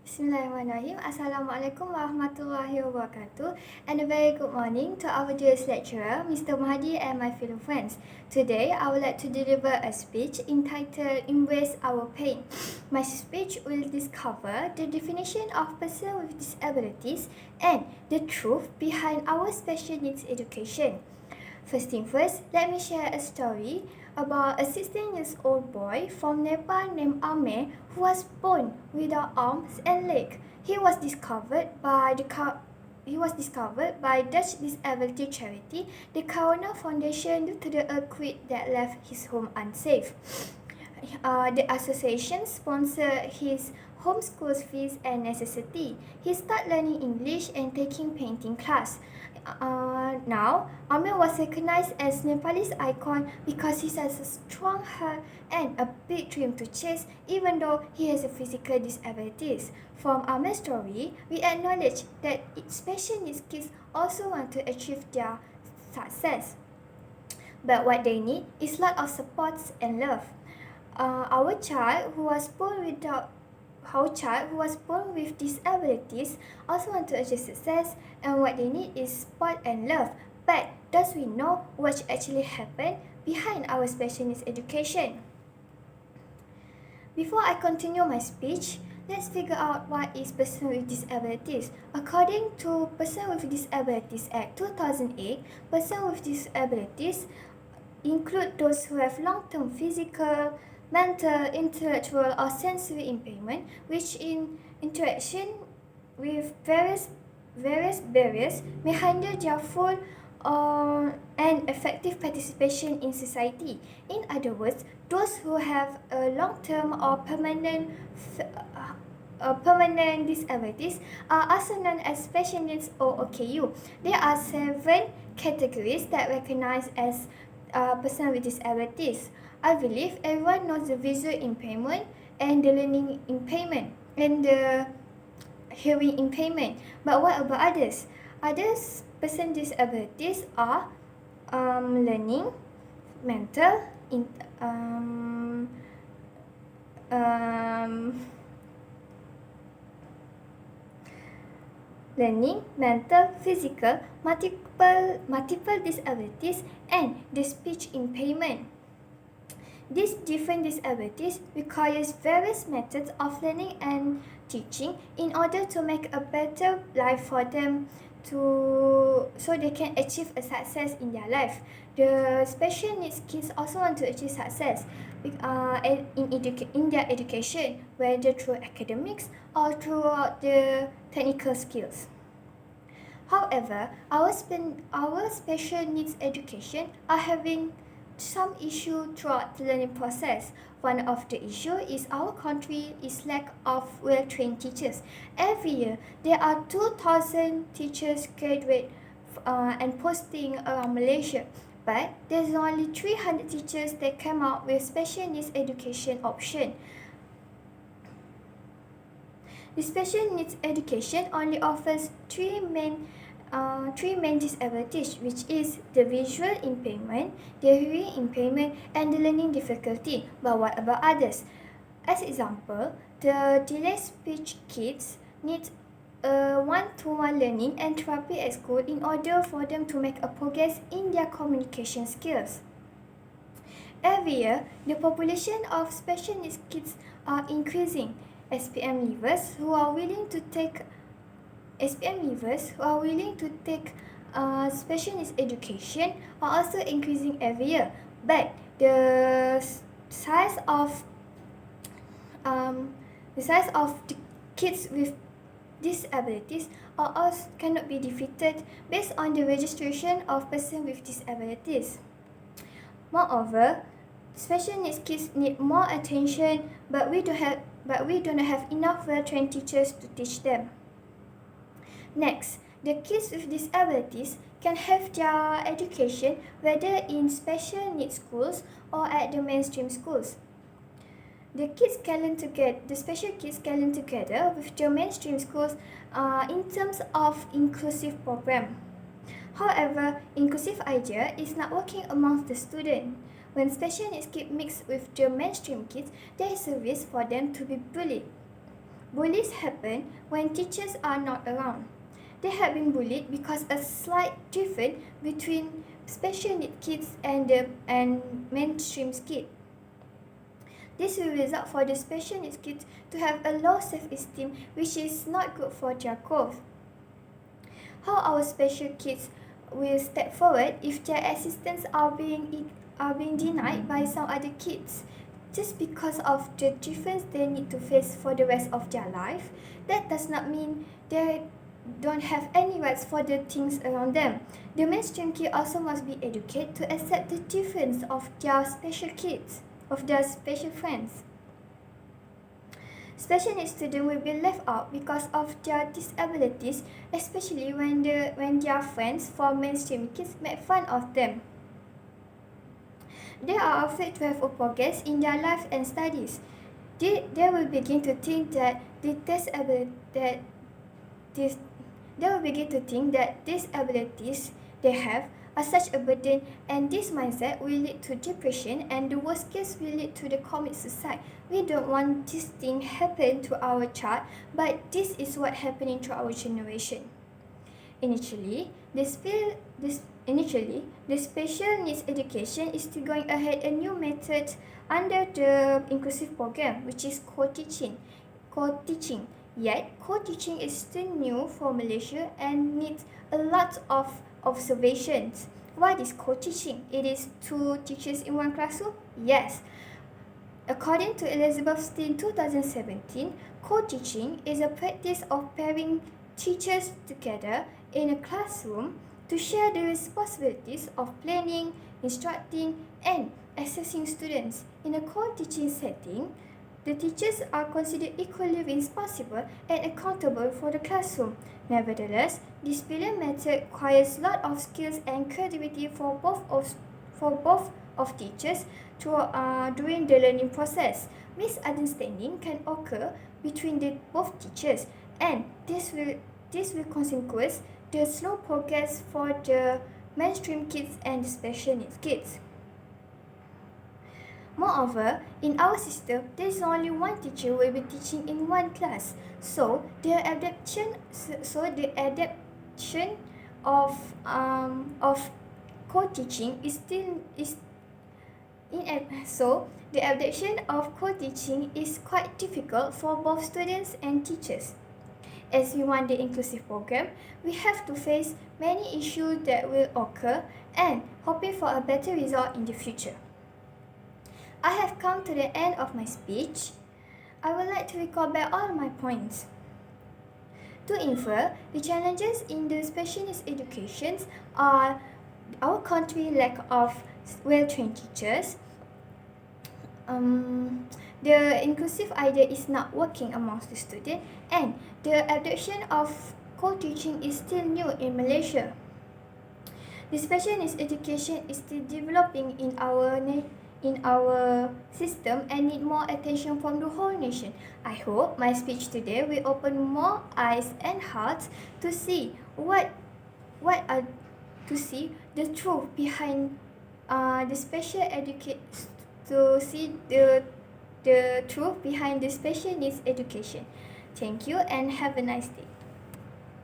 Bismillahirrahmanirrahim. Assalamualaikum warahmatullahi wabarakatuh, and a very good morning to our dearest lecturer, Mr. Mahdi, and my fellow friends. Today, I would like to deliver a speech entitled Embrace Our Pain. My speech will discover the definition of person with disabilities and the truth behind our special needs education. First thing first, let me share a story about a 16-year-old boy from Nepal named Amir who was born without arms and legs. He was discovered by Dutch disability charity, the Corona Foundation, due to the earthquake that left his home unsafe. The association sponsored his homeschool fees and necessity. He started learning English and taking painting class. Now, Amir was recognized as Nepalese icon because he has a strong heart and a big dream to chase, even though he has a physical disabilities. From Amir's story, we acknowledge that special needs kids also want to achieve their success. But what they need is lot of supports and love. Our child who was born with disabilities also want to achieve success, and what they need is support and love. But does we know what actually happened behind our special needs education? Before I continue my speech, let's figure out what is person with disabilities. According to Person with Disabilities Act 2008, person with disabilities include those who have long-term physical, mental, intellectual, or sensory impairment, which in interaction with various barriers may hinder their full and effective participation in society. In other words, those who have a long-term or permanent disabilities are also known as special needs or OKU. There are 7 categories that recognize as person with disabilities. I believe everyone knows the visual impairment and the learning impairment and the hearing impairment. But what about others? Others person disabilities are learning, mental, learning, mental, physical, multiple disabilities, and the speech impairment. These different disabilities requires various methods of learning and teaching in order to make a better life for them so they can achieve a success in their life. The special needs kids also want to achieve success in their education, whether through academics or throughout the technical skills. However, our special needs education are having some issue throughout the learning process. One of the issue is our country is lack of well-trained teachers. Every year, there are 2,000 teachers graduate and posting around Malaysia. But there's only 300 teachers that come out with special needs education option. The special needs education only offers three main disabilities, which is the visual impairment, the hearing impairment, and the learning difficulty. But what about others? As example, the delayed speech kids need one-to-one learning and therapy at school in order for them to make a progress in their communication skills. Every year, the population of special needs kids are increasing. SPM leavers who are willing to take special needs education are also increasing every year, but the size of the kids with disabilities also cannot be defeated based on the registration of person with disabilities. Moreover, special needs kids need more attention, but we do not have enough well-trained teachers to teach them. Next, the kids with disabilities can have their education whether in special needs schools or at the mainstream schools. The special kids can learn together with the mainstream schools in terms of inclusive program. However, inclusive idea is not working amongst the students. When special needs kids mix with the mainstream kids, there is a risk for them to be bullied. Bullies happen when teachers are not around. They have been bullied because a slight difference between special needs kids and mainstream kids. This will result for the special needs kids to have a low self-esteem, which is not good for their growth. How our special kids will step forward if their assistance are being denied by some other kids just because of the difference they need to face for the rest of their life? That does not mean they don't have any rights for the things around them. The mainstream kid also must be educated to accept the difference of their special kids, of their special friends. Special needs students will be left out because of their disabilities, especially when their friends from mainstream kids make fun of them. They are afraid to have a progress in their life and studies. They will begin to think that these abilities they have are such a burden, and this mindset will lead to depression, and the worst case will lead to the commit suicide. We don't want this thing happen to our child, but this is what happening to our generation. Initially, the special needs education is still going ahead a new method under the inclusive program, which is co-teaching. Yet, co-teaching is still new for Malaysia and needs a lot of observations. What is co-teaching? It is two teachers in one classroom? Yes. According to Elizabeth in 2017, co-teaching is a practice of pairing teachers together in a classroom to share the responsibilities of planning, instructing, and assessing students. In a co-teaching setting, the teachers are considered equally responsible and accountable for the classroom. Nevertheless, this brilliant method requires a lot of skills and creativity for both of teachers during the learning process. Misunderstanding can occur between both teachers, and this will consequence the slow progress for the mainstream kids and the special needs kids. Moreover, in our system, there is only one teacher who will be teaching in one class. So the adaptation of co-teaching is quite difficult for both students and teachers. As we want the inclusive program, we have to face many issues that will occur and hoping for a better result in the future. I have come to the end of my speech. I would like to recall back all my points. To infer, the challenges in the special needs education are our country lack of well-trained teachers. The inclusive idea is not working amongst the students, and the adoption of co-teaching is still new in Malaysia. The special needs education is still developing in our system and need more attention from the whole nation. I hope my speech today will open more eyes and hearts to see the truth behind the truth behind the special needs education. Thank you and have a nice day.